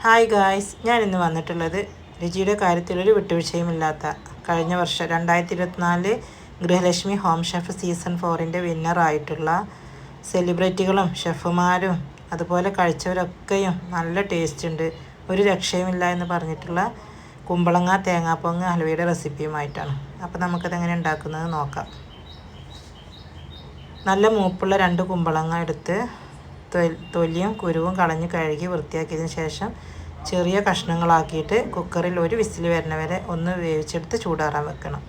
Hi guys, ഞാനിന്ന് വന്നിട്ടുള്ളത് രുചിയുടെ കാര്യത്തിലൊരു വിട്ടുവീഴ്ചയുമില്ലാത്ത കഴിഞ്ഞ വർഷം 2024 ഗൃഹലക്ഷ്മി ഹോം ഷെഫ് സീസൺ 4ൻ്റെ വിന്നറായിട്ടുള്ള സെലിബ്രിറ്റികളും ഷെഫുമാരും അതുപോലെ കഴിച്ചവരൊക്കെയും നല്ല ടേസ്റ്റ് ഉണ്ട്, ഒരു രക്ഷയുമില്ല എന്ന് പറഞ്ഞിട്ടുള്ള കുമ്പളങ്ങ തേങ്ങാപ്പൊങ്ങ് ഹൽവയുടെ റെസിപ്പിയുമായിട്ടാണ്. അപ്പോൾ നമുക്കതെങ്ങനെ ഉണ്ടാക്കുന്നത് നോക്കാം. നല്ല മൂപ്പുള്ള 2 കുമ്പളങ്ങ എടുത്ത് തൊലിയും കുരുവും കളഞ്ഞ് കഴുകി വൃത്തിയാക്കിയതിന് ശേഷം ചെറിയ കഷ്ണങ്ങളാക്കിയിട്ട് കുക്കറിൽ ഒരു വിസിൽ വരുന്നവരെ ഒന്ന് വേവിച്ചെടുത്ത് ചൂടാറാൻ വെക്കണം.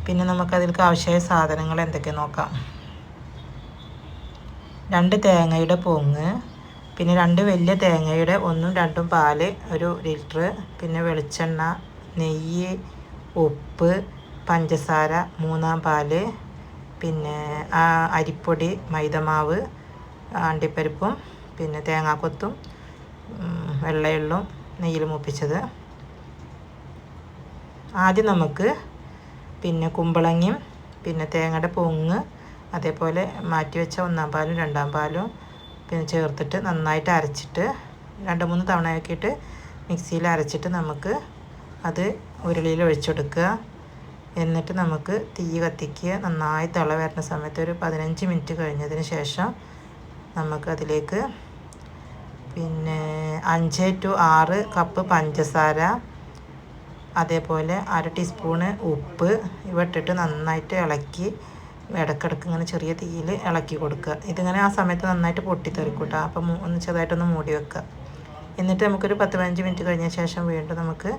പിന്നെ നമുക്കതിലേക്ക് ആവശ്യമായ സാധനങ്ങൾ എന്തൊക്കെ നോക്കാം. 2 തേങ്ങയുടെ പൊങ്ങ്, പിന്നെ 2 വലിയ തേങ്ങയുടെ 1ഉം 2ഉം പാല് 1 ലിറ്റർ, പിന്നെ വെളിച്ചെണ്ണ, നെയ്യ്, ഉപ്പ്, പഞ്ചസാര, 3ആം പാല്, പിന്നെ അരിപ്പൊടി, മൈദമാവ്, അണ്ടിപ്പരിപ്പും പിന്നെ തേങ്ങാക്കൊത്തും വെള്ളയെള്ളും നെയ്യിൽ മൂപ്പിച്ചത്. ആദ്യം നമുക്ക് പിന്നെ കുമ്പളങ്ങയും പിന്നെ തേങ്ങയുടെ പൊങ്ങ് അതേപോലെ മാറ്റി വെച്ച 1ആം പാലും 2ആം പാലും പിന്നെ ചേർത്തിട്ട് നന്നായിട്ട് അരച്ചിട്ട് 2-3 തവണയാക്കിയിട്ട് മിക്സിയിൽ അരച്ചിട്ട് നമുക്ക് അത് ഉരുളിയിൽ ഒഴിച്ചെടുക്കുക. എന്നിട്ട് നമുക്ക് തീ കത്തിക്കുക. നന്നായി തിള വരുന്ന സമയത്ത് ഒരു 15 മിനിറ്റ് കഴിഞ്ഞതിന് ശേഷം നമുക്കതിലേക്ക് പിന്നെ 5 to 6 കപ്പ് പഞ്ചസാര, അതേപോലെ 1/2 ടീസ്പൂണ് ഉപ്പ് ഇവ ഇട്ടിട്ട് നന്നായിട്ട് ഇളക്കി ഇടയ്ക്കിടയ്ക്ക് ഇങ്ങനെ ചെറിയ തീയിൽ ഇളക്കി കൊടുക്കുക. ഇതിങ്ങനെ ആ സമയത്ത് നന്നായിട്ട് പൊട്ടിത്തെറിക്കൂട്ടോ. അപ്പം ഒന്ന് ചെറുതായിട്ടൊന്ന് മൂടി വെക്കുക. എന്നിട്ട് നമുക്കൊരു 10-15 മിനിറ്റ് കഴിഞ്ഞ ശേഷം വീണ്ടും നമുക്ക്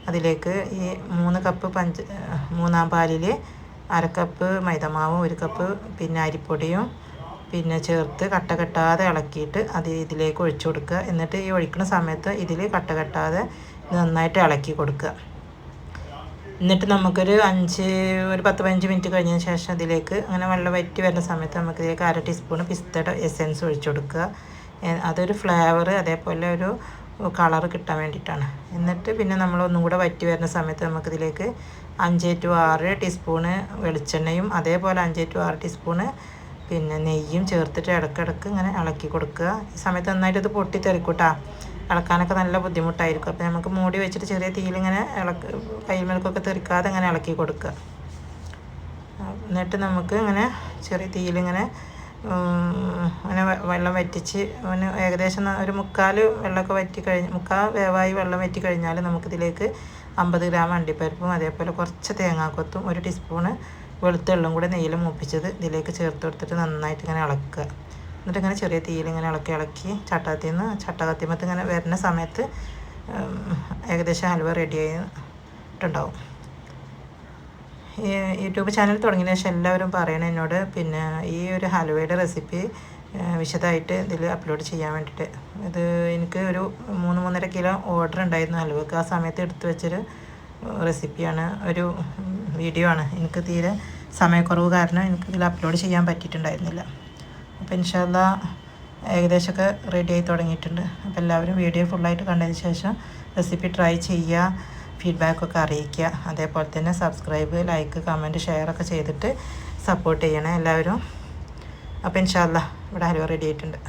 അതിലേക്ക് ഈ 3 കപ്പ് 3ആം പാലിൽ 1/2 കപ്പ് മൈദമാവും 1 കപ്പ് പിന്നെ അരിപ്പൊടിയും പിന്നെ ചേർത്ത് കട്ട കെട്ടാതെ ഇളക്കിയിട്ട് അത് ഇതിലേക്ക് ഒഴിച്ചു കൊടുക്കുക. എന്നിട്ട് ഈ ഒഴിക്കുന്ന സമയത്ത് ഇതിൽ കട്ട കെട്ടാതെ നന്നായിട്ട് ഇളക്കി കൊടുക്കുക. എന്നിട്ട് നമുക്കൊരു 10-15 മിനിറ്റ് കഴിഞ്ഞതിന് ശേഷം അതിലേക്ക് അങ്ങനെ വെള്ളം വറ്റി വരുന്ന സമയത്ത് നമുക്കിതിലേക്ക് 1/2 ടീസ്പൂൺ പിസ്തയുടെ എസെൻസ് ഒഴിച്ചു കൊടുക്കുക. അതൊരു ഫ്ലേവർ അതേപോലെ ഒരു കളർ കിട്ടാൻ വേണ്ടിയിട്ടാണ്. എന്നിട്ട് പിന്നെ നമ്മളൊന്നും കൂടെ വറ്റി വരുന്ന സമയത്ത് നമുക്കിതിലേക്ക് 5 to 6 ടീസ്പൂണ് വെളിച്ചെണ്ണയും അതേപോലെ 5 to 6 ടീസ്പൂണ് പിന്നെ നെയ്യും ചേർത്തിട്ട് ഇടയ്ക്കിടയ്ക്ക് ഇങ്ങനെ ഇളക്കി കൊടുക്കുക. ഈ സമയത്ത് നന്നായിട്ട് ഇത് പൊട്ടിത്തെറിക്കൂട്ടാ. ഇളക്കാനൊക്കെ നല്ല ബുദ്ധിമുട്ടായിരിക്കും. അപ്പോൾ നമുക്ക് മൂടി വെച്ചിട്ട് ചെറിയ തീയിലിങ്ങനെ കൈമേൽക്കൊക്കെ തെറിക്കാതെ ഇങ്ങനെ ഇളക്കി കൊടുക്കുക. എന്നിട്ട് നമുക്ക് ഇങ്ങനെ ചെറിയ തീയിലിങ്ങനെ അങ്ങനെ വെള്ളം വറ്റിച്ച് അങ്ങനെ ഏകദേശം ഒരു 3/4 വെള്ളമൊക്കെ വറ്റി കഴിഞ്ഞ് 3/4 വേവായി വെള്ളം വറ്റി കഴിഞ്ഞാൽ നമുക്കിതിലേക്ക് 50 ഗ്രാം അണ്ടിപ്പരിപ്പും അതേപോലെ കുറച്ച് തേങ്ങാക്കൊത്തും 1 ടീസ്പൂണ് വെളുത്തുള്ളും കൂടെ നെയ്യിൽ മൂപ്പിച്ചത് ഇതിലേക്ക് ചേർത്ത് കൊടുത്തിട്ട് നന്നായിട്ട് ഇങ്ങനെ ഇളക്കുക. എന്നിട്ട് ഇങ്ങനെ ചെറിയ തീയിൽ ഇങ്ങനെ ഇളക്കി ചട്ടകത്തിമത്ത് ഇങ്ങനെ വരുന്ന സമയത്ത് ഏകദേശം ഹൽവ റെഡി ആയിട്ടുണ്ടാവും. യൂട്യൂബ് ചാനൽ തുടങ്ങിയതിന് ശേഷം എല്ലാവരും പറയണം എന്നോട് പിന്നെ ഈ ഒരു ഹൽവയുടെ റെസിപ്പി വിശദമായിട്ട് ഇതിൽ അപ്ലോഡ് ചെയ്യാൻ വേണ്ടിയിട്ട്. ഇത് എനിക്ക് ഒരു 3-3.5 കിലോ ഓർഡർ ഉണ്ടായിരുന്നു ഹൽവക്ക്. ആ സമയത്ത് എടുത്തു വെച്ചൊരു റെസിപ്പിയാണ്, ഒരു വീഡിയോ ആണ്. എനിക്ക് തീരെ സമയക്കുറവ് കാരണം എനിക്ക് ഇതിൽ അപ്ലോഡ് ചെയ്യാൻ പറ്റിയിട്ടുണ്ടായിരുന്നില്ല. അപ്പോൾ ഇൻഷാ അല്ലാഹ് ഏകദേശമൊക്കെ റെഡി ആയി തുടങ്ങിയിട്ടുണ്ട്. അപ്പോൾ എല്ലാവരും വീഡിയോ ഫുള്ളായിട്ട് കണ്ടതിന് ശേഷം റെസിപ്പി ട്രൈ ചെയ്യുക, ഫീഡ്ബാക്കൊക്കെ അറിയിക്കുക. അതേപോലെ തന്നെ സബ്സ്ക്രൈബ്, ലൈക്ക്, കമൻറ്റ്, ഷെയറൊക്കെ ചെയ്തിട്ട് സപ്പോർട്ട് ചെയ്യണേ എല്ലാവരും. അപ്പോൾ ഇൻഷാ അല്ലാഹ് ഇവിടെ ഹൽവ റെഡി ആയിട്ടുണ്ട്.